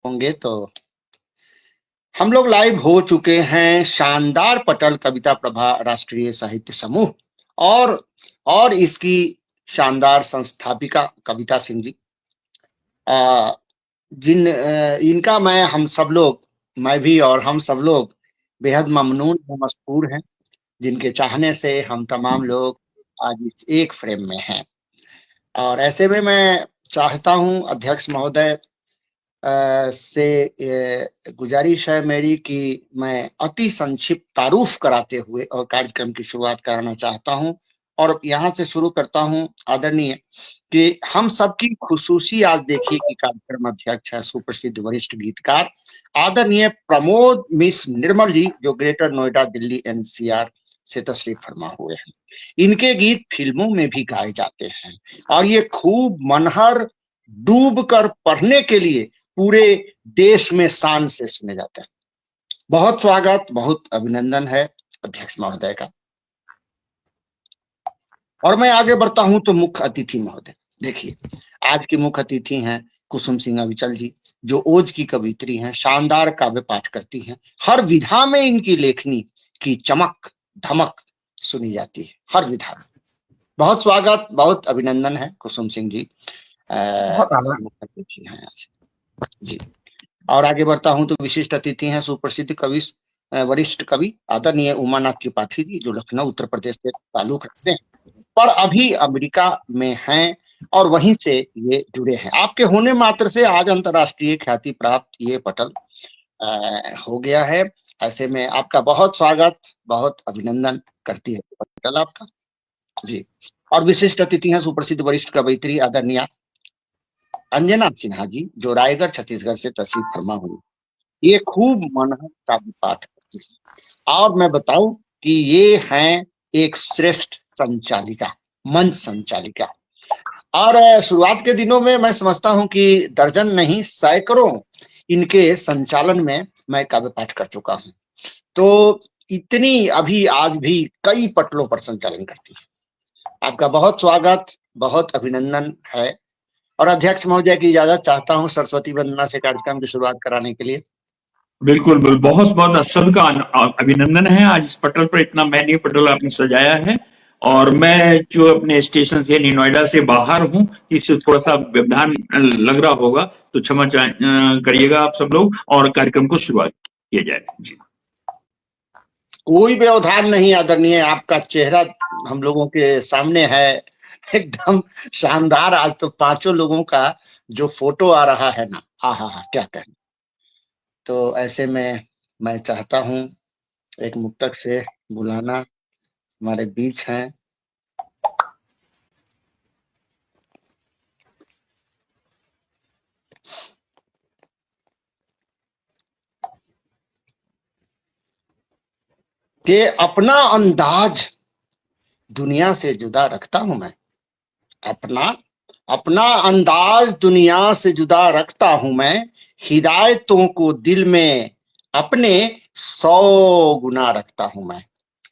होंगे तो हम लोग लाइव हो चुके हैं शानदार पटल कविता प्रभा राष्ट्रीय साहित्य समूह और इसकी शानदार संस्थापिका कविता सिंह जी, इनका मैं भी और हम सब लोग बेहद ममनून और मशहूर हैं, जिनके चाहने से हम तमाम लोग आज इस एक फ्रेम में हैं। और ऐसे में मैं चाहता हूं अध्यक्ष महोदय से गुजारिश है मेरी कि मैं अति संक्षिप्त तारुफ कराते हुए और कार्यक्रम की शुरुआत कराना चाहता हूं। और यहाँ से शुरू करता हूं आदरणीय कि हम सबकी खुशूसी आज देखिए कि कार्यक्रम अध्यक्ष है सुप्रसिद्ध वरिष्ठ गीतकार आदरणीय प्रमोद मिस निर्मल जी, जो ग्रेटर नोएडा दिल्ली एनसीआर से तशरीफ फरमा हुए हैं। इनके गीत फिल्मों में भी गाए जाते हैं और ये खूब मनहर डूब कर पढ़ने के लिए पूरे देश में शान से सुने जाते हैं। बहुत स्वागत, बहुत अभिनंदन है अध्यक्ष महोदय का। और मैं आगे बढ़ता हूं तो मुख्य अतिथि महोदय, देखिए आज के मुख्य अतिथि हैं कुसुम सिंह अविचल जी, जो ओज की कवित्री हैं, शानदार काव्य पाठ करती हैं। हर विधा में इनकी लेखनी की चमक धमक सुनी जाती है, हर विधा में। बहुत स्वागत, बहुत अभिनंदन है कुसुम सिंह जी, मुख्य अतिथि हैं आज जी। और आगे बढ़ता हूं तो विशिष्ट अतिथि हैं सुप्रसिद्ध कवि वरिष्ठ कवि आदरणीय उमानाथ त्रिपाठी जी, जो लखनऊ उत्तर प्रदेश से ताल्लुक रखते हैं पर अभी अमेरिका में हैं और वहीं से ये जुड़े हैं। आपके होने मात्र से आज अंतर्राष्ट्रीय ख्याति प्राप्त ये पटल हो गया है। ऐसे में आपका बहुत स्वागत, बहुत अभिनंदन करती है पटल आपका जी। और विशिष्ट अतिथि हैं सुप्रसिद्ध वरिष्ठ कवयित्री आदरणीय अंजना सिन्हा जी, जो रायगढ़ छत्तीसगढ़ से तशरीफ फरमा हुई। ये खूब मनहर काव्य पाठ करती है और मैं बताऊं कि ये हैं एक श्रेष्ठ संचालिका, मंच संचालिका। और शुरुआत के दिनों में मैं समझता हूं कि दर्जन नहीं सैकड़ों इनके संचालन में मैं काव्य पाठ कर चुका हूं। तो इतनी अभी आज भी कई पटलों पर संचालन करती है। आपका बहुत स्वागत, बहुत अभिनंदन है। और अध्यक्ष महोदय की इजाजत चाहता हूं सरस्वती वंदना से कार्यक्रम की शुरुआत कराने के लिए। बिल्कुल बहुत बहुत सबका अभिनंदन है। आज इस पटल पर इतना महंगी पटल आपने सजाया है और मैं जो अपने स्टेशन से यानी नोएडा से बाहर हूँ, इससे थोड़ा सा व्यवधान लग रहा होगा तो क्षमा करिएगा आप सब लोग और कार्यक्रम को शुरुआत किया जाए जी। कोई व्यवधान नहीं आदरणीय, आपका चेहरा हम लोगों के सामने है, एकदम शानदार। आज तो पांचों लोगों का जो फोटो आ रहा है ना, हा क्या कहना। तो ऐसे में मैं चाहता हूं एक मुक्तक से बुलाना, हमारे बीच हैं कि अपना अंदाज दुनिया से जुदा रखता हूं मैं। अपना अंदाज दुनिया से जुदा रखता हूं मैं, हिदायतों को दिल में अपने 100 गुना रखता हूं मैं।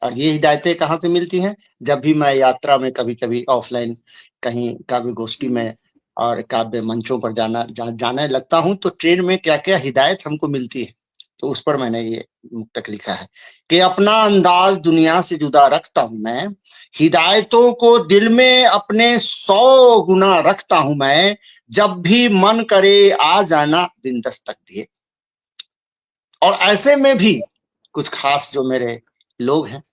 और ये हिदायतें कहाँ से मिलती हैं? जब भी मैं यात्रा में कभी कभी ऑफलाइन कहीं काव्य गोष्ठी में और काव्य मंचों पर जाने लगता हूं तो ट्रेन में क्या क्या हिदायत हमको मिलती है, तो उस पर मैंने ये मुक्तक लिखा है कि अपना अंदाज दुनिया से जुदा रखता हूं मैं, हिदायतों को दिल में अपने 100 गुना रखता हूं मैं, जब भी मन करे आ जाना बिन दस्तक दिए। और ऐसे में भी कुछ खास जो मेरे लोग हैं,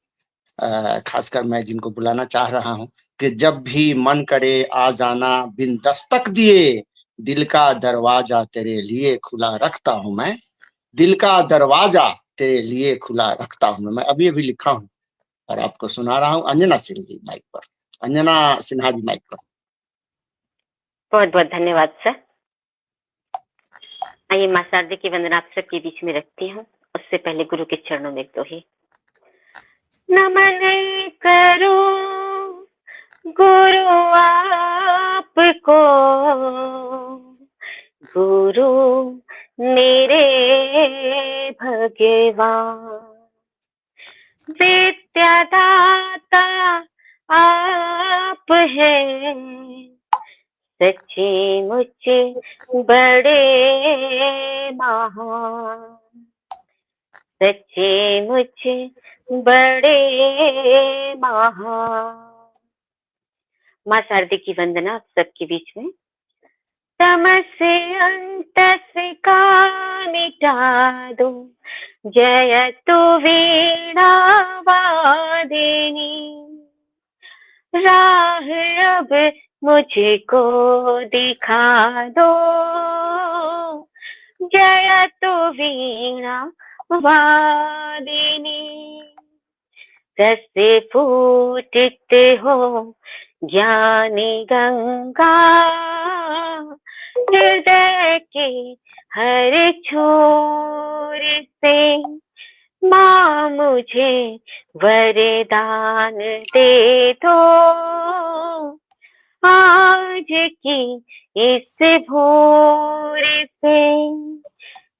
खासकर मैं जिनको बुलाना चाह रहा हूं कि जब भी मन करे आ जाना बिन दस्तक दिए, दिल का दरवाजा तेरे लिए खुला रखता हूं मैं, दिल का दरवाजा तेरे लिए खुला रखता हूं मैं अभी अभी लिखा हूं और आपको सुना रहा हूं। अंजना सिंह जी माइक पर, अंजना सिन्हा जी माइक पर। बहुत बहुत धन्यवाद सर। आइए मां शारदे की वंदना आप सबके बीच में रखती हूँ। उससे पहले गुरु के चरणों में तो ही नमन करो गुरु आपको, गुरु मेरे भगवान, विद्यादाता आप हैं, सच्चे मुझे बड़े महान, सच्चे मुझे बड़े महान। माँ शारदे की वंदना आप सबके बीच में। तमस अंतस का मिटा दो, जय तु वीणा वादिनी, राह अब मुझको दिखा दो, जय तु वीणा वादिनी। रस फूटित हो ज्ञानी गंगा, हृदय के हर छोर से माँ मुझे वरदान दे दो, आज की इस भोर से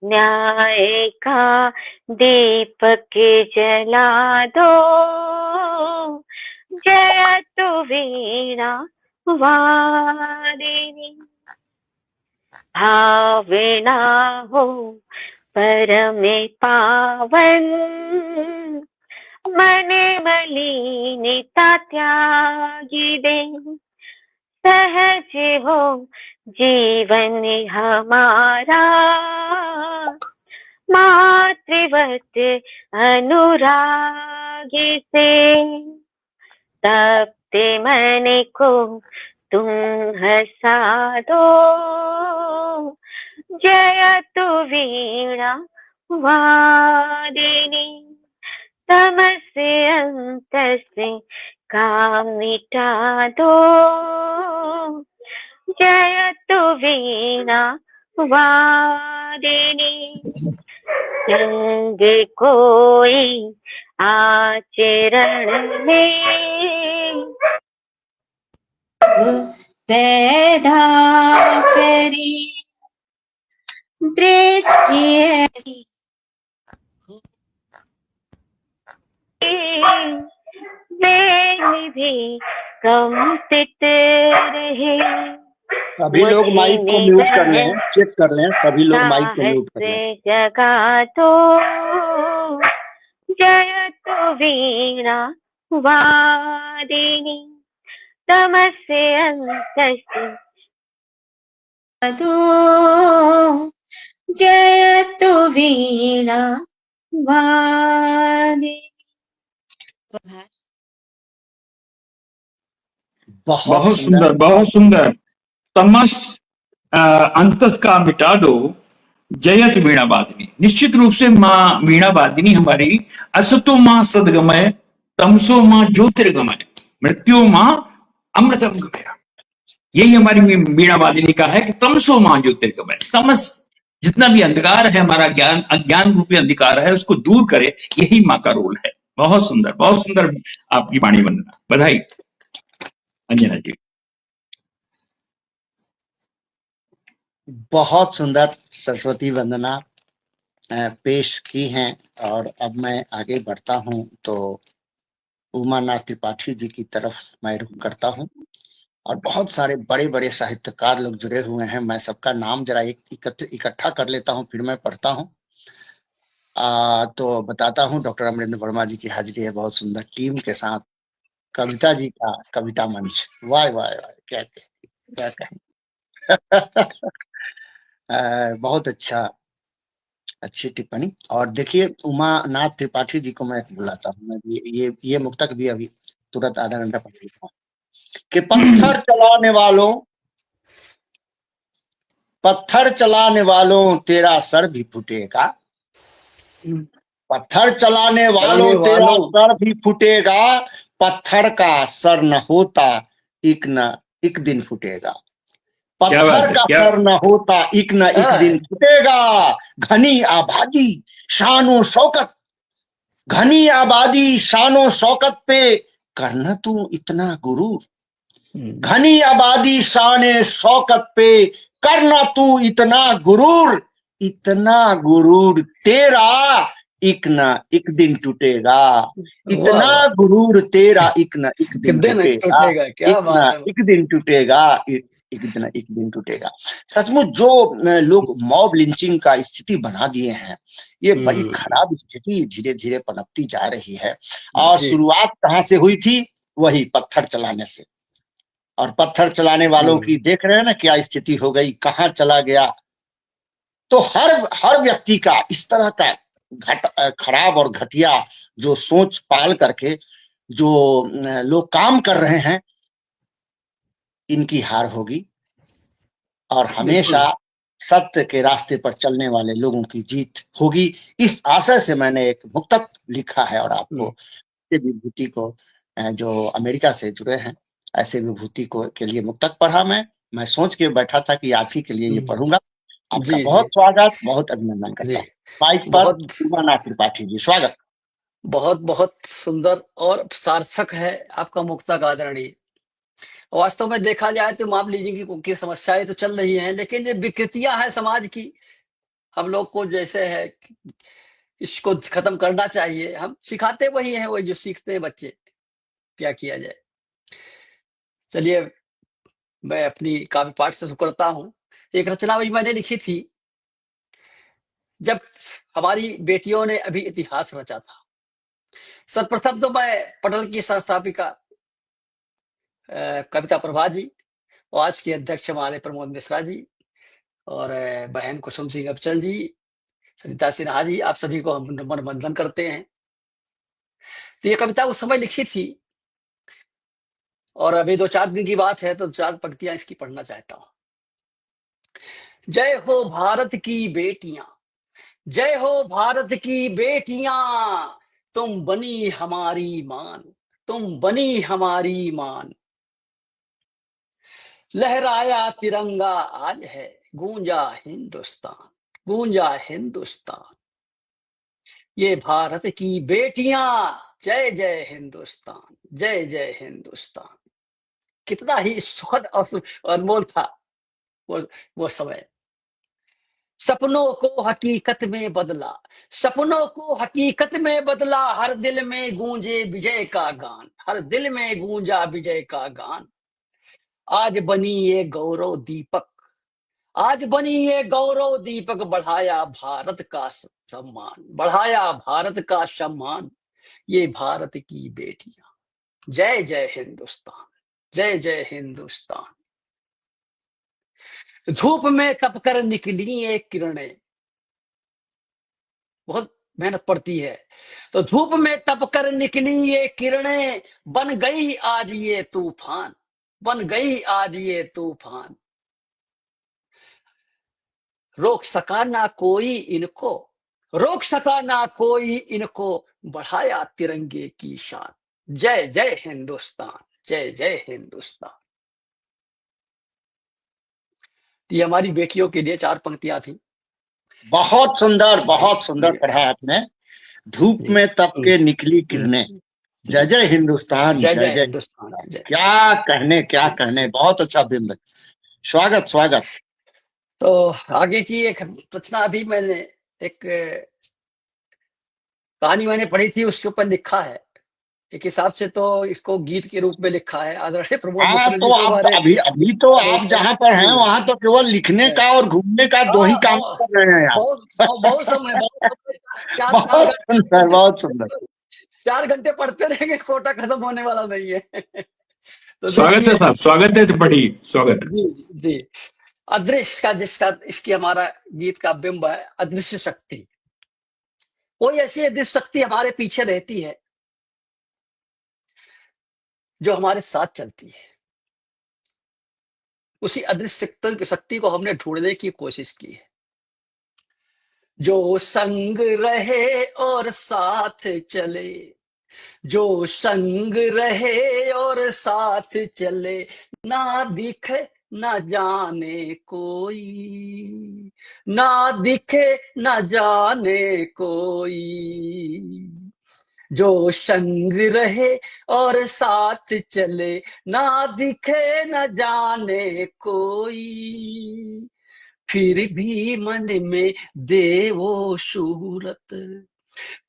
न्याय का दीपक जला दो, जय तु वीणा वादिनी। भावना हो परम पावन, मन मलिनता त्यागी दे, सहज हो जीवन हमारा, मातृवत अनुरागी से। तप्ते मन को तुम हंसा दो, जय तु वीणा वादिनी। तमस अंतस का मिटा दो, जय तु वीणा वादिनी। संग कोई आचरण में पैदा करी, दृष्टि ऐसी वे भी कंपित रहे। सभी लोग माइक को म्यूट कर लें, चेक कर लें, सभी लोग माइक को म्यूट कर लें। जगा दो, जय तु वीणा वादिनी। तमस अंतस दो, जय तु वीणा वादिनी। बहुत सुंदर, बहुत सुंदर। तमस अंतस का मिटा दो, जयत वीणा वादिनी। निश्चित रूप से माँ वीणा वादिनी हमारी असतो माँ सदगमय, तमसो माँ ज्योतिर्गमय, मृत्यु माँ अमृतम गमय। यही हमारी वीणा वादिनी का है कि तमसो माँ ज्योतिर्गमय। तमस जितना भी अंधकार है, हमारा ज्ञान अज्ञान रूपी अंधकार है, उसको दूर करे, यही माँ का रोल है। बहुत सुंदर, बहुत सुंदर आपकी वाणी वंदना, बधाई अंजना जी। बहुत सुंदर सरस्वती वंदना पेश की हैं। और अब मैं आगे बढ़ता हूं तो उमानाथ त्रिपाठी जी की तरफ मैं रुख करता हूं। और बहुत सारे बड़े बड़े साहित्यकार लोग जुड़े हुए हैं। मैं सबका नाम जरा इकट्ठा कर लेता हूं, फिर मैं पढ़ता हूं। तो बताता हूं, डॉक्टर अमरेंद्र वर्मा जी की हाजिरी है बहुत सुंदर टीम के साथ। कविता जी का कविता मंच, वाह वाह वाह, क्या क्या कहें। बहुत अच्छा, अच्छी टिप्पणी। और देखिए, उमानाथ त्रिपाठी जी को मैं बुलाता हूँ। मैं ये मुक्तक भी अभी तुरंत आधा घंटा पढ़ लेता हूँ कि पत्थर चलाने वालों तेरा सर भी फूटेगा, पत्थर चलाने वालों तेरा सर भी फूटेगा, पत्थर का सर न होता एक दिन फूटेगा, पत्थर का सर न होता एक दिन फूटेगा। घनी आबादी शानो शौकत, घनी आबादी शानो शौकत पे करना तू इतना गुरूर, घनी आबादी शाने शौकत पे करना तू इतना गुरूर तेरा एक दिन टूटेगा, इतना गुरूर तेरा एक दिन टूटेगा, क्या बात है। एक दिन टूटेगा, एक दिन टूटेगा। सचमुच जो लोग मॉब लिंचिंग का स्थिति बना दिए हैं, ये बड़ी खराब स्थिति धीरे धीरे पनपती जा रही है। और शुरुआत कहाँ से हुई थी? वही पत्थर चलाने से। और पत्थर चलाने वालों की देख रहे हैं ना क्या स्थिति हो गई, कहाँ चला गया। तो हर व्यक्ति का इस तरह का खराब और घटिया जो सोच पाल करके जो लोग काम कर रहे हैं, इनकी हार होगी और हमेशा सत्य के रास्ते पर चलने वाले लोगों की जीत होगी। इस आशय से मैंने एक मुक्तक लिखा है और आपको विभूति को, जो अमेरिका से जुड़े हैं, ऐसे विभूति को के लिए मुक्तक पढ़ा। मैं सोच के बैठा था कि आप ही के लिए ये पढ़ूंगा। आपका बहुत स्वागत, बहुत अभिनंदन करता हूँ। माइक पर उमानाथ त्रिपाठी जी, स्वागत। बहुत बहुत सुंदर और सार्थक है आपका मुक्तक आदरणीय। वास्तव में देखा जाए तो मॉब लिंचिंग की समस्याएं तो चल रही हैं, लेकिन ये विकृतियां हैं समाज की। हम लोग को जैसे है इसको खत्म करना चाहिए। हम सिखाते वही हैं, वही जो सीखते हैं बच्चे। क्या किया जाए। चलिए मैं अपनी काव्य पाठ से शुरू करता हूँ। एक रचना भी मैंने लिखी थी जब हमारी बेटियों ने अभी इतिहास रचा था। सर्वप्रथम तो मैं पटल की संस्थापिका कविता प्रभा जी और आज के अध्यक्ष हमारे प्रमोद मिश्रा जी और बहन कुसुम सिंह अबचल जी, सरिता सिन्हा जी, आप सभी को हम नमन वंदन करते हैं। तो ये कविता उस समय लिखी थी और अभी 2-4 दिन की बात है, तो 4 पंक्तियां इसकी पढ़ना चाहता हूँ। जय हो भारत की बेटियां, जय हो भारत की बेटियां, तुम बनी हमारी मान, तुम बनी हमारी मान। लहराया तिरंगा आज है, गूंजा हिंदुस्तान, गूंजा हिंदुस्तान। ये भारत की बेटियां, जय जय हिंदुस्तान, जय जय हिंदुस्तान। कितना ही सुखद और अनमोल था वो समय। सपनों को हकीकत में बदला, सपनों को हकीकत में बदला, हर दिल में गूंजे विजय का गान, हर दिल में गूंजा विजय का गान। आज बनी ये गौरव दीपक, आज बनी ये गौरव दीपक, बढ़ाया भारत का सम्मान, बढ़ाया भारत का सम्मान। ये भारत की बेटियां, जय जय हिंदुस्तान, जय जय हिंदुस्तान। धूप में तपकर निकली ये किरणें, बहुत मेहनत पड़ती है, तो धूप में तपकर निकली ये किरणें, बन गई आज ये तूफान, बन गई आज ये तूफान। रोक सका ना कोई इनको, रोक सका ना कोई इनको, बढ़ाया तिरंगे की शान। जय जय हिंदुस्तान, जय जय हिंदुस्तान। ये हमारी बेटियों के लिए 4 पंक्तियां थी। बहुत सुंदर पढ़ा आपने। धूप में तप के निकली किरणें, जय जय हिंदुस्तान, जय जय हिंदुस्तान। क्या कहने, बहुत अच्छा बिंब। स्वागत स्वागत। तो आगे की एक रचना अभी मैंने एक कहानी मैंने पढ़ी थी, उसके ऊपर लिखा है। एक हिसाब से तो इसको गीत के रूप में लिखा है आदरणीय प्रमोद मिश्रा जी। तो अभी तो आप जहाँ पर हैं वहाँ तो केवल लिखने का और घूमने का 2 ही काम कर रहे हैं यार। बहुत समय, बहुत सुंदर। 4 घंटे पढ़ते रहेंगे, कोटा खत्म होने वाला नहीं है। तो स्वागत है साहब, स्वागत है त्रिपाठी, स्वागत है। जी जी। अदृश्य का जिसका इसकी हमारा गीत का बिंब है, अदृश्य शक्ति। कोई ऐसी अदृश्य शक्ति हमारे पीछे रहती है जो हमारे साथ चलती है। उसी अदृश्य शक्ति को हमने ढूंढने की कोशिश की है, जो संग रहे और साथ चले, जो संग रहे और साथ चले, ना दिखे ना जाने कोई, ना दिखे ना जाने कोई। जो संग रहे और साथ चले, ना दिखे न जाने कोई, फिर भी मन में दे वो सूरत,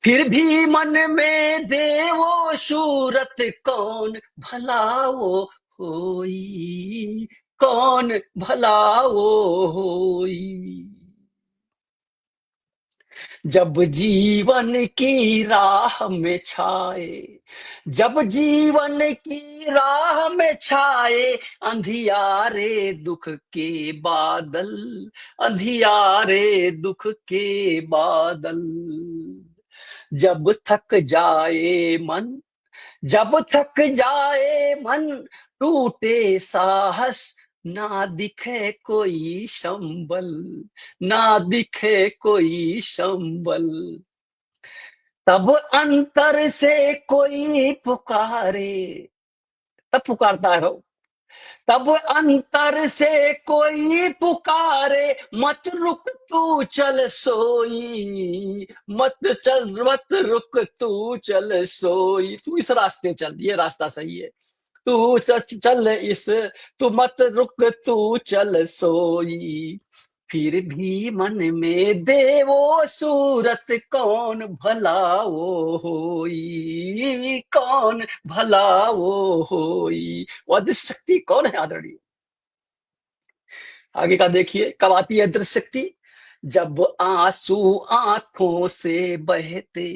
फिर भी मन में दे वो सूरत, कौन भला वो होई, कौन भला वो होई। जब जीवन की राह में छाए, जब जीवन की राह में छाए अंधियारे दुख के बादल, अंधियारे दुख के बादल। जब थक जाए मन, जब थक जाए मन, टूटे साहस, ना दिखे कोई संबल, ना दिखे कोई संबल। तब अंतर से कोई पुकारे, तब पुकारता है वो, तब अंतर से कोई पुकारे, मत रुक तू चल सोई, मत रुक तू चल सोई। तू इस रास्ते चल, ये रास्ता सही है, तू चल इस, तू मत रुक तू चल सोई। फिर भी मन में दे वो सूरत, कौन भला वो होई, कौन भला वो होई। वो अदृश्य शक्ति कौन है आदरणीय? आगे का देखिए, कब आती है अदृश्य शक्ति? जब आंसू आंखों से बहते,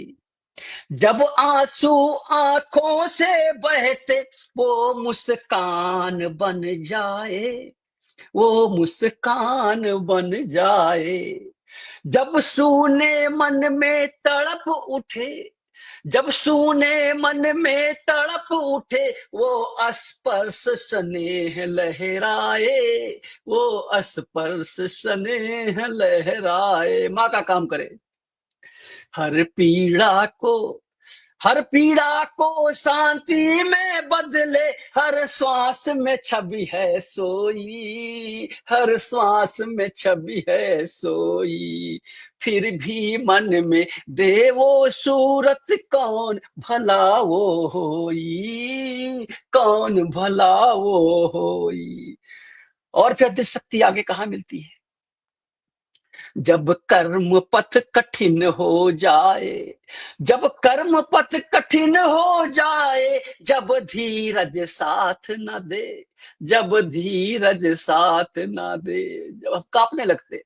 जब आंसू आंखों से बहते, वो मुस्कान बन जाए, वो मुस्कान बन जाए। जब सूने मन में तड़प उठे, जब सूने मन में तड़प उठे, वो स्पर्श स्नेह लहराए, वो स्पर्श स्नेह लहराए। माँ का काम करे, हर पीड़ा को, हर पीड़ा को शांति में बदले, हर श्वास में छवि है सोई, हर श्वास में छवि है सोई। फिर भी मन में दे वो सूरत, कौन भला वो होई, कौन भला वो होई। और फिर अदृश्य शक्ति आगे कहाँ मिलती है? जब कर्म पथ कठिन हो जाए, जब कर्म पथ कठिन हो जाए, जब धीरज साथ न दे, जब धीरज साथ न दे, जब हम कांपने लगते,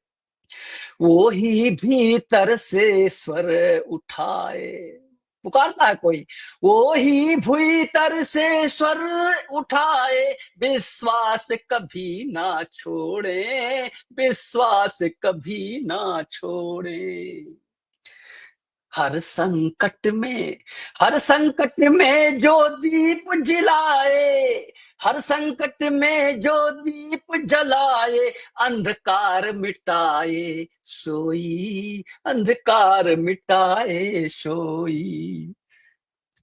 वो ही भीतर से स्वर उठाए। पुकारता है कोई, वो ही भीतर से स्वर उठाए, विश्वास कभी ना छोड़े, विश्वास कभी ना छोड़े। हर संकट में, हर संकट में जो दीप जलाए, हर संकट में जो दीप जलाए, अंधकार मिटाए सोई, अंधकार मिटाए सोई।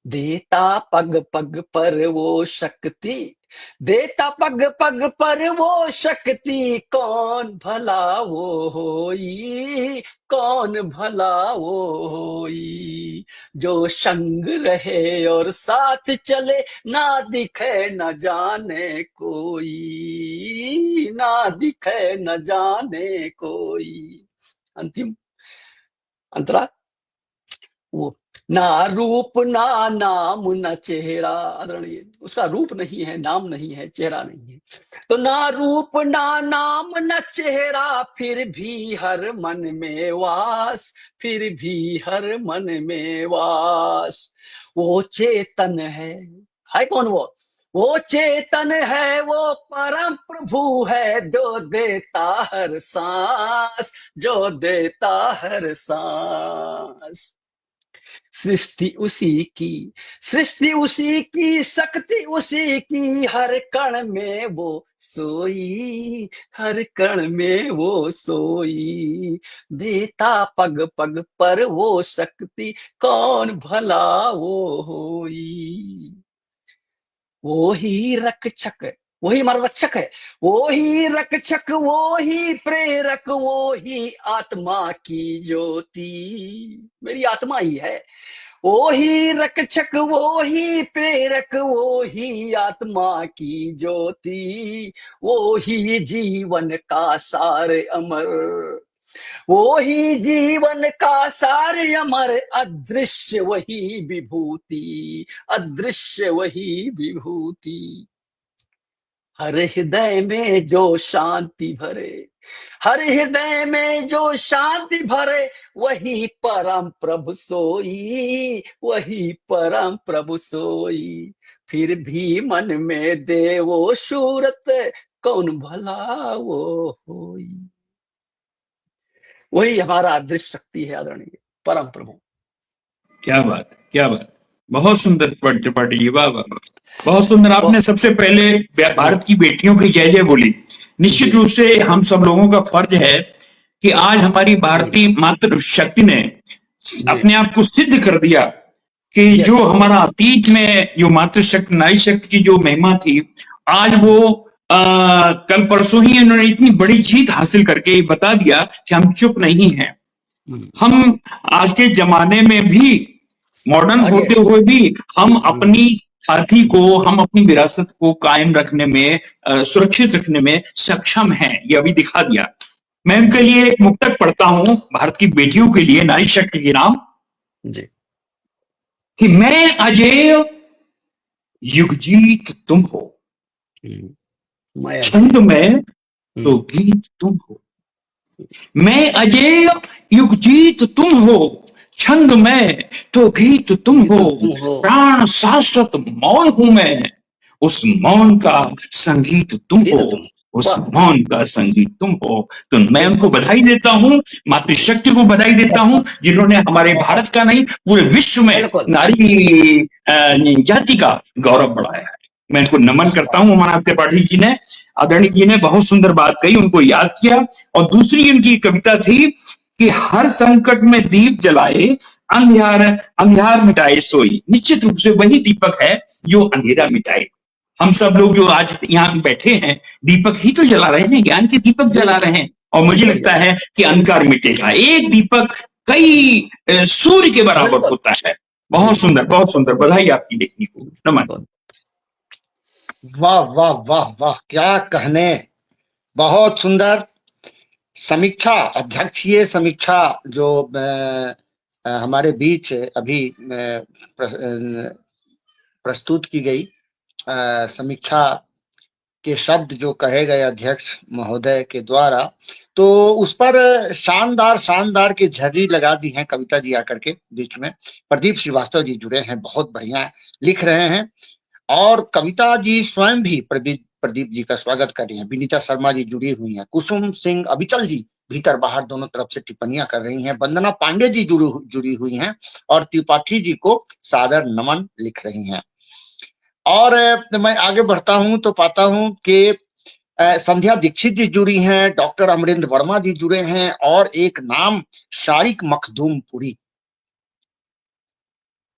देता पग पग पर वो शक्ति, देता पग पग पर वो शक्ति, कौन भला वो होई, कौन भला वो होई। जो संग रहे और साथ चले, ना दिखे न जाने कोई, ना दिखे न जाने कोई। अंतिम अंतरा, वो ना रूप ना नाम न चेहरा, आदरणीय, उसका रूप नहीं है, नाम नहीं है, चेहरा नहीं है। तो ना रूप ना नाम न चेहरा, फिर भी हर मन में वास, फिर भी हर मन में वास। वो चेतन है कौन वो चेतन है, वो परम प्रभु है, जो देता हर सांस, जो देता हर सांस। सृष्टि उसी की, सृष्टि उसी की, शक्ति उसी की, हर कण में वो सोई, हर कण में वो सोई। देता पग पग पर वो शक्ति, कौन भला वो होई। वो ही रक्षक, वही हमारा रक्षक है, वो ही रक्षक, वो ही प्रेरक, वो ही आत्मा की ज्योति, मेरी आत्मा ही है। वो ही रक्षक, वो ही प्रेरक, वो ही आत्मा की ज्योति, वो ही जीवन का सार अमर, वो ही जीवन का सार अमर। अदृश्य वही विभूति, अदृश्य वही विभूति। हर हृदय में जो शांति भरे, हर हृदय में जो शांति भरे, वही परम प्रभु सोई, वही परम प्रभु सोई। फिर भी मन में दे वो सूरत, कौन भला वो होई। वही हमारा अदृश्य शक्ति है आदरणीय परम प्रभु। क्या बात है, क्या बात है। बहुत सुंदर त्रिपाठी जी, वाह वाह वाह। बहुत सुंदर। आपने सबसे पहले भारत की बेटियों की जय जय बोली। निश्चित जी। रूप से हम सब लोगों का फर्ज है कि आज हमारी भारतीय मातृ शक्ति ने जी। अपने आप को सिद्ध कर दिया कि Yes. जो हमारा अतीत में जो मातृशक्ति नारी शक्ति की जो महिमा थी, आज वो कल परसों ही उन्होंने इतनी बड़ी जीत हासिल करके बता दिया कि हम चुप नहीं हैं। हम आज के जमाने में भी मॉडर्न आगे। होते हुए भी हम अपनी खाती को, हम अपनी विरासत को कायम रखने में, सुरक्षित रखने में सक्षम हैं। ये अभी दिखा दिया। मैं उनके लिए एक मुक्तक पढ़ता हूं, भारत की बेटियों के लिए, नारी शक्ति के नाम जी। कि मैं अजेय युगजीत तुम हो, मैं छंद में तो गीत तुम हो। मैं अजेय युगजीत तुम हो, छंद में तो गीत तुम हो। प्राण शाश्वत मौन हूं मैं, उस मौन का संगीत तुम हो, उस मौन का संगीत तुम हो। तो मैं उनको बधाई देता हूं, मातृशक्ति को बधाई देता हूं, जिन्होंने हमारे भारत का नहीं पूरे विश्व में नारी जाति का गौरव बढ़ाया है। मैं इनको नमन करता हूं। हमारा त्रिपाठी जी ने, आदरणीय जी ने बहुत सुंदर बात कही, उनको याद किया। और दूसरी उनकी कविता थी कि हर संकट में दीप जलाए, अंधियार अंधियार मिटाए सोई। निश्चित रूप से वही दीपक है जो अंधेरा मिटाए। हम सब लोग जो आज यहाँ बैठे हैं, दीपक ही तो जला रहे हैं, ज्ञान के दीपक जला रहे हैं। और मुझे लगता है कि अंधकार मिटेगा। एक दीपक कई सूर्य के बराबर होता है। बहुत सुंदर, बहुत सुंदर। बधाई आपकी देखने को, नमन। वाह वाह वाह वाह, क्या कहने। बहुत सुंदर समीक्षा, अध्यक्षीय समीक्षा जो हमारे बीच अभी प्रस्तुत की गई। समीक्षा के शब्द जो कहे गए अध्यक्ष महोदय के द्वारा, तो उस पर शानदार शानदार की झर्री लगा दी है कविता जी आकर के बीच में। प्रदीप श्रीवास्तव जी जुड़े हैं, बहुत बढ़िया लिख रहे हैं। और कविता जी स्वयं भी प्रदीप जी का स्वागत कर रही हैं। विनीता शर्मा जी जुड़ी हुई हैं। कुसुम सिंह अविचल जी भीतर बाहर दोनों तरफ से टिप्पणियां कर रही हैं। वंदना पांडे जी जुड़ी हुई हैं और त्रिपाठी जी को सादर नमन लिख रही हैं। और मैं आगे बढ़ता हूं तो पाता हूं कि संध्या दीक्षित जी जुड़ी हैं, डॉक्टर अमरेंद्र वर्मा जी जुड़े हैं, और एक नाम शारिक मखदूमपुरी,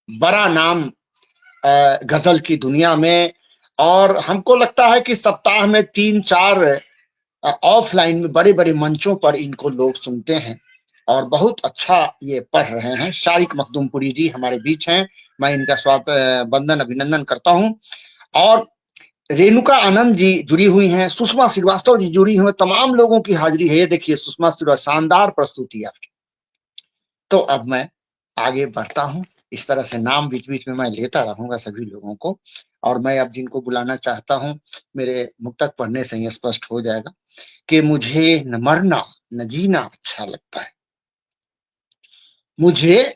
बड़ा नाम गजल की दुनिया में। और हमको लगता है कि सप्ताह में 3-4 ऑफलाइन में बड़े बड़े मंचों पर इनको लोग सुनते हैं और बहुत अच्छा ये पढ़ रहे हैं। शारिक मखदूमपुरी जी हमारे बीच हैं, मैं इनका स्वागत वंदन अभिनंदन करता हूं। और रेणुका आनंद जी जुड़ी हुई हैं, सुषमा श्रीवास्तव जी जुड़ी हुई, तमाम लोगों की हाजिरी है। ये देखिए सुषमा श्रीवास्तव, शानदार प्रस्तुति आपकी। तो अब मैं आगे बढ़ता हूं। इस तरह से नाम बीच बीच में मैं लेता रहूंगा सभी लोगों को। और मैं अब जिनको बुलाना चाहता हूं, मेरे मुक्तक पढ़ने से ही स्पष्ट हो जाएगा कि मुझे न मरना न जीना अच्छा लगता है। मुझे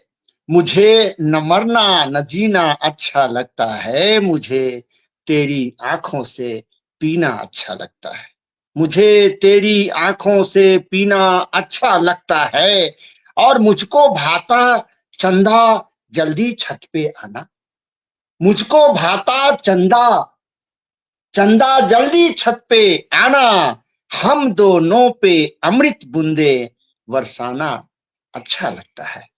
न मरना न जीना अच्छा लगता है। मुझे तेरी आंखों से पीना अच्छा लगता है। मुझे तेरी आंखों से पीना अच्छा लगता है। और मुझको भाता चंदा जल्दी छत पे आना। मुझको भाता चंदा जल्दी छत पे आना। हम दोनों पे अमृत बूंदे बरसाना अच्छा लगता है।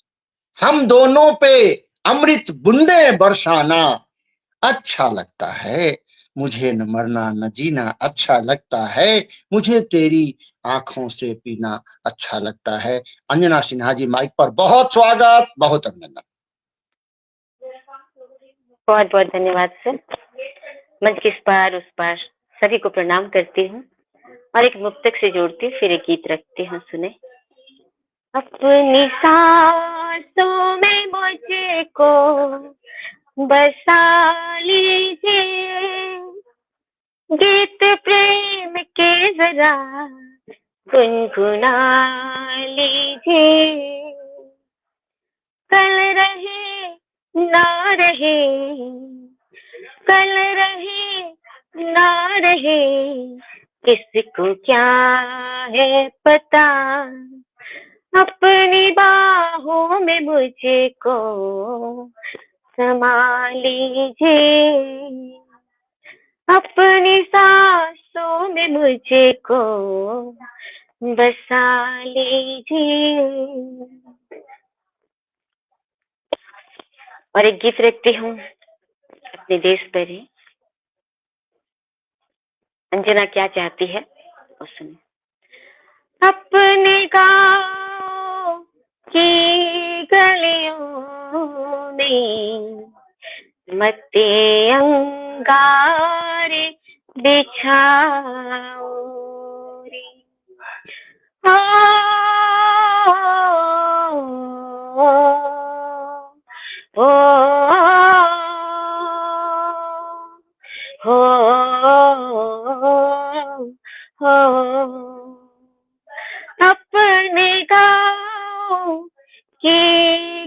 हम दोनों पे अमृत बूंदे बरसाना अच्छा लगता है। मुझे न मरना न जीना अच्छा लगता है। मुझे तेरी आंखों से पीना अच्छा लगता है। अंजना सिन्हा जी माइक पर, बहुत स्वागत, बहुत अभिनंदन। बहुत बहुत धन्यवाद सर। मंच के इस पार उस पार सभी को प्रणाम करती हूँ और एक मुक्तक से जोड़ती हूँ, फिर एक गीत रखती हूँ, सुने। अपनी सांसों में मुझको बसा लीजिए, गीत प्रेम के जरा गुनगुना लीजिए, कल रहे ना रहे, कल रहे ना रहे, किसको क्या है पता, अपनी बाहों में मुझको समा लीजिए, अपनी सांसों में मुझको बसा लीजिए। और एक गीत रखती हूँ अपने देश पर ही, अंजना क्या चाहती है और सुनिए। अपने गाँव की गलियों में मत्ते अंगारे बिछाओ रे, ओ अपने गाँव की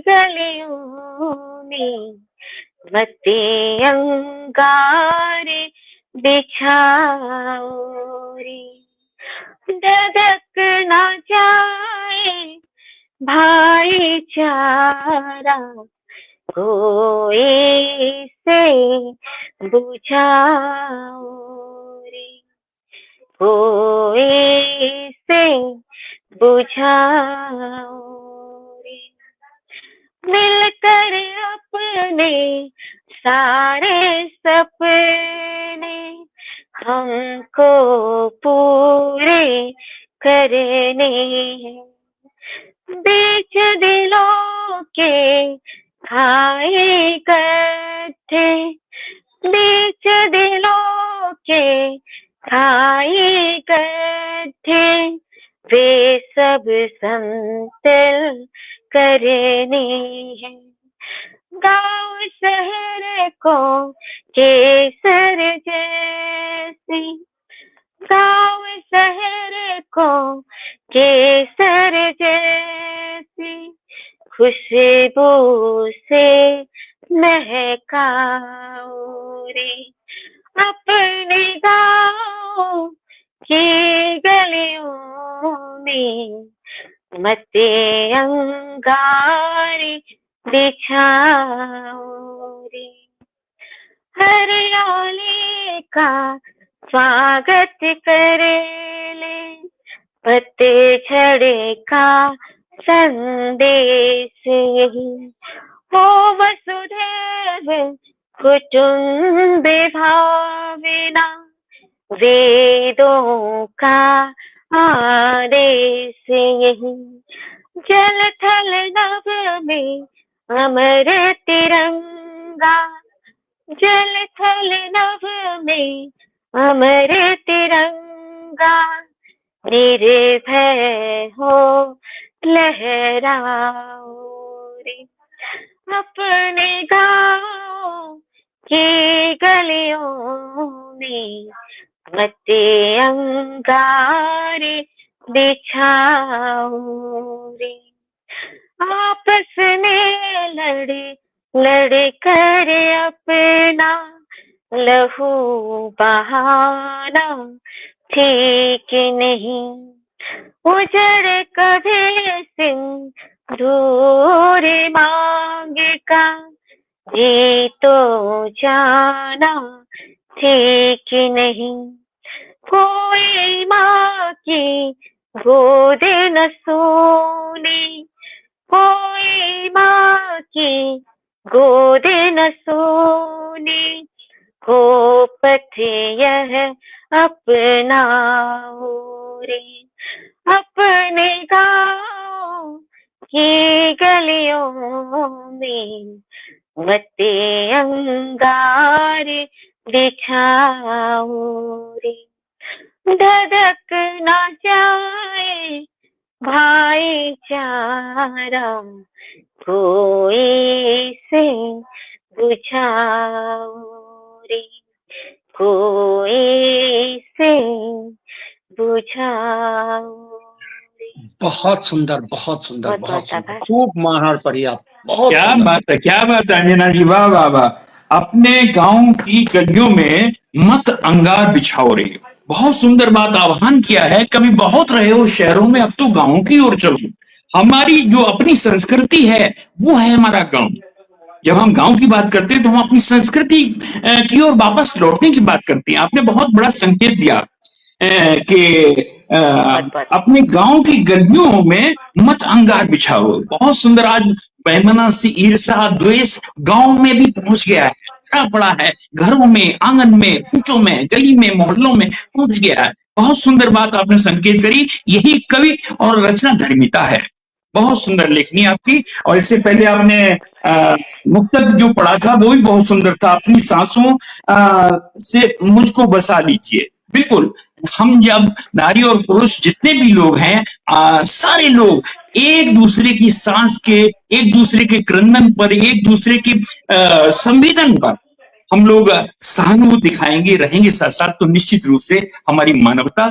गलियों में मत्ते अंगारे बिछाओ रे, धधक ना जाए भाईचारा, कोई से बुझाओ रे, कोई से बुझाओ रे, मिलकर अपने सारे सपने हमको पूरे करने हैं, बीच दिलों के खाए इकट्ठे, बीच दिलों के खाए इकट्ठे, वे सब समतल करने हैं, गाँव शहर को केसर जैसी, गाँव शहर को केसर जैसी खुशबू से महकाओ रे, अपने गाँव की गलियों में मत्ते अंगारे बिछाओ रे, हरियाली का स्वागत करे ले, पतझड़ का संदेश यही हो, वसुधैव कुटुम्बे भावना, वेदों का आदेश यही, जल थल नभ में अमर तिरंगा, जल थल नभ में अमर तिरंगा, निर्भय हो लहराओ रे, अपने गाँव की गलियों में मत्ते अंगारे बिछाओ रे, आपस में लड़ कर अपना लहू बहाना ठीक नहीं, उजड़ कभी सिंदूर मांग का, जी तो जाना ठीक नहीं, कोई माँ की गोद न सोनी, कोई माँ की गोद न सोनी, हो पथ यह अपनाओ रे, अपने गाँव की गलियों में मत्ते अंगारे बिछाओ रे, धधक ना जाए भाईचारा, कोई से बुझाओ रे, कोई से बुझाओ। बहुत सुंदर, बहुत सुंदर, बहुत बहुत बहुत सुंदर, आभार। खूब महार पढ़ी आप, बहुत क्या सुंदर। बात है, क्या बात है अंजना जी, वाह वाह वाह। अपने गांव की गलियों में मत अंगार बिछाओ रे, बहुत सुंदर बात आह्वान किया है। कभी बहुत रहे हो शहरों में, अब तो गांव की ओर चलो। हमारी जो अपनी संस्कृति है वो है हमारा गांव। जब हम गांव की बात करते हैं तो हम अपनी संस्कृति की ओर वापस लौटने की बात करते हैं। आपने बहुत बड़ा संकेत दिया कि बहुत बहुत अपने गांव की गलियों में मत अंगार बिछाओ, बहुत सुंदर। आज वैमनस्य, ईर्षा, द्वेष गांव में भी पहुंच गया है, भरा पड़ा है, घरों में, आंगन में, कूचों में, गली में, मोहल्लों में पहुंच गया है। बहुत सुंदर बात आपने संकेत करी, यही कवि और रचना धर्मिता है। बहुत सुंदर लेखनी आपकी। और इससे पहले आपने मुक्तक जो पढ़ा था वो भी बहुत सुंदर था, अपनी सांसों से मुझको बसा लीजिए। बिल्कुल, हम जब नारी और पुरुष जितने भी लोग हैं, सारे लोग एक दूसरे की सांस के, एक दूसरे के क्रंदन पर, एक दूसरे की संवेदन पर हम लोग सहानुभूति दिखाएंगे, रहेंगे साथ साथ, तो निश्चित रूप से हमारी मानवता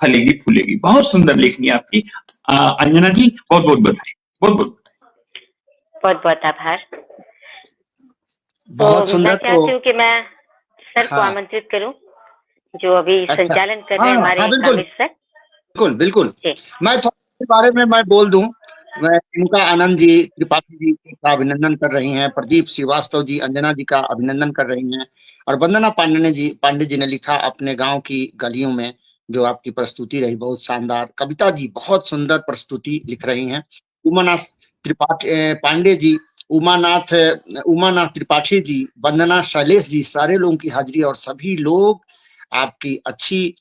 फलेगी फूलेगी। बहुत सुंदर लेखनी आपकी अंजना जी, बहुत बहुत बधाई, बहुत बहुत बहुत बहुत आभार। बहुत तो सुंदर। मैं चाहती हूँ कि मैं सर को हाँ, आमंत्रित करूं, जो अभी अच्छा, संचालन कर रहे हाँ हैं हाँ हमारे बिल्कुल, कामिल सर बिल्कुल बिल्कुल। जी। मैं थोड़ा इसके बारे में मैं बोल दूं। मैं इनका, आनंद जी त्रिपाठी जी का अभिनंदन कर रही हैं, प्रदीप श्रीवास्तव जी अंजना जी का अभिनंदन कर रही हैं, और वंदना पांडे जी ने लिखा अपने गांव की गलियों में, जो आपकी प्रस्तुति रही बहुत शानदार। कविता जी बहुत सुंदर प्रस्तुति लिख रही हैं। उमानाथ त्रिपाठी पांडे जी, उमानाथ त्रिपाठी जी, वंदना शैलेश जी, सारे लोगों की हाजिरी, और सभी लोग आपकी अच्छी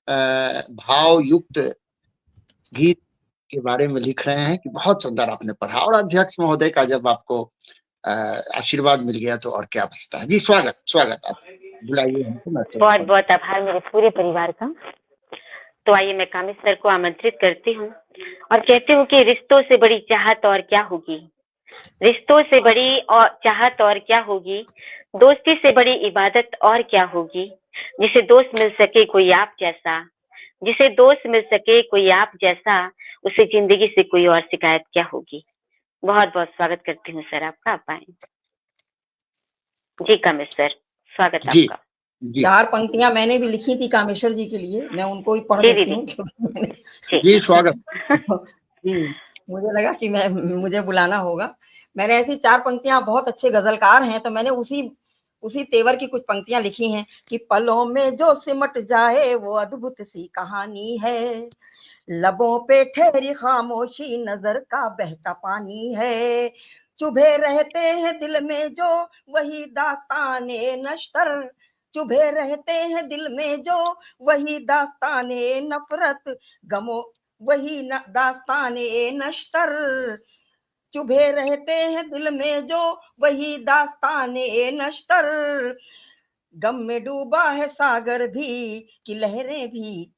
भाव युक्त गीत के बारे में लिख रहे हैं कि बहुत सुंदर आपने पढ़ा। और अध्यक्ष महोदय का जब आपको आशीर्वाद मिल गया तो और क्या बचता है। जी स्वागत, स्वागत, आप बुलाइए हमको, मैं तो बहुत बहुत आभार मेरे पूरे परिवार का। तो आइए मैं कामिल सर को आमंत्रित करती हूँ और कहती हूँ कि रिश्तों से बड़ी चाहत और क्या होगी, रिश्तों से बड़ी और चाहत और क्या होगी, दोस्ती से बड़ी इबादत और क्या होगी। जिसे दोस्त मिल सके कोई आप जैसा, जिसे दोस्त मिल सके कोई आप जैसा, उसे जिंदगी से कोई और शिकायत क्या होगी। बहुत बहुत स्वागत करती हूँ सर आपका, आप आए। जी कामेश सर, स्वागत जी आपका। जी 4 पंक्तियां मैंने भी लिखी थी कामेश्वर जी के लिए, मैं उनको ही पढ़ जी देती जी हूँ क्योंकि जी स्वागत। जी, मुझे लगा कि मुझे बुलाना होगा। मैंने ऐसी 4 पंक्तियां, बहुत अच्छे गजलकार हैं तो मैंने उसी तेवर की कुछ पंक्तियां लिखी हैं कि पलों में जो सिमट जाए वो अद्भुत सी कहानी है, लबों पे ठहरी खामोशी नजर का बहता पानी है, चुभे रहते हैं दिल में जो वही दास्ताने नश्तर, चुभे रहते हैं दिल में जो वही दास्ताने नफरत, गमो वही दास्ताने नश्तर, चुभे रहते हैं दिल में जो वही दास्ताने नश्तर, गम में डूबा है सागर भी कि लहरें भी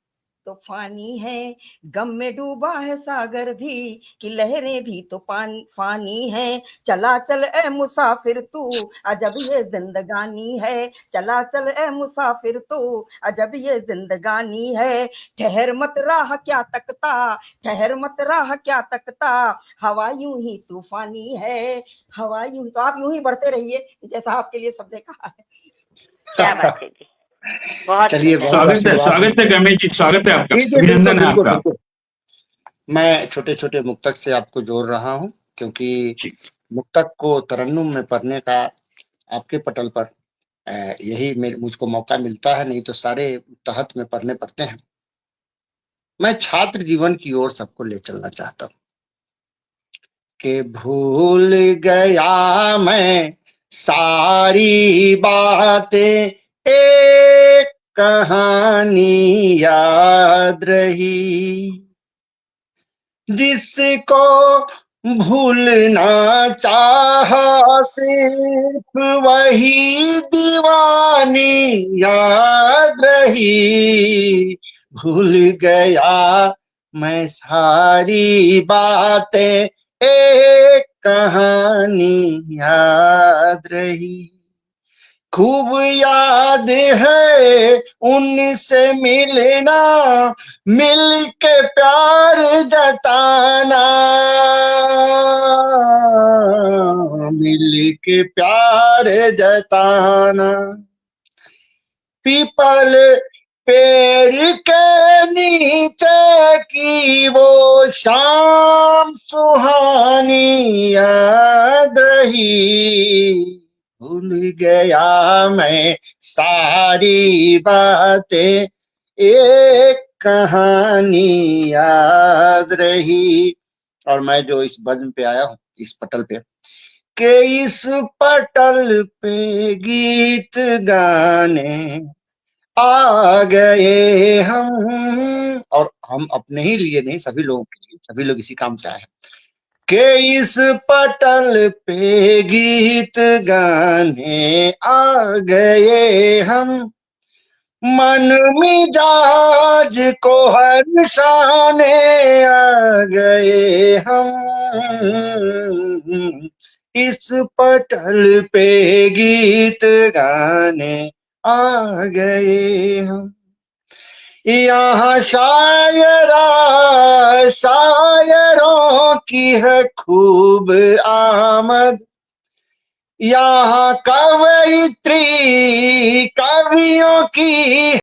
तूफानी है, गम में डूबा है सागर भी कि लहरें भी तो फानी है, चला चल ए मुसाफिर तू अजब ये जिंदगानी है, चला चल ए मुसाफिर तू अजब ये जिंदगानी है, ठहर मत राह क्या तकता, ठहर मत राह क्या तकता, हवा यूं ही तूफानी है, हवा यूं ही। तो आप यूं ही बढ़ते रहिए जैसा आपके लिए सबने कहा है। क्या बात है जी, बहुत चलिए, बहुत स्वागत है, आशीर्वाद। स्वागत है रमेश जी, स्वागत है आपका, जी जी, बिल्कुल अभिनंदन है बिल्कुल आपका। बिल्कुल। मैं छोटे छोटे मुक्तक से आपको जोड़ रहा हूँ, क्योंकि जी, मुक्तक को तरन्नुम में पढ़ने का आपके पटल पर यही मुझको मौका मिलता है, नहीं तो सारे तहत में पढ़ने पड़ते हैं। मैं छात्र जीवन की ओर सबको ले चलना चाहता हूँ कि भूल गया मैं सारी बातें, एक कहानी याद रही, जिसको भूलना चाहा सिर्फ वही दीवानी याद रही, भूल गया मैं सारी बातें, एक कहानी याद रही। खूब याद है उनसे मिलना, मिल के प्यार जताना, मिल के प्यार जताना। पीपल पेड़ के नीचे की वो शाम सुहानी याद रही, भूल गया मैं सारी बातें, एक कहानी याद रही। और मैं जो इस भजन पे आया हूँ, इस पटल पे, के इस पटल पे गीत गाने आ गए हम, और हम अपने ही लिए नहीं, सभी लोगों के लिए, सभी लोग इसी काम से आए हैं। के इस पटल पे गीत गाने आ गए हम, मन मिजाज को हर्षाने आ गए हम, इस पटल पे गीत गाने आ गए हम। यहाँ शायरों की है खूब आमद, यहाँ कवयित्री कवियों की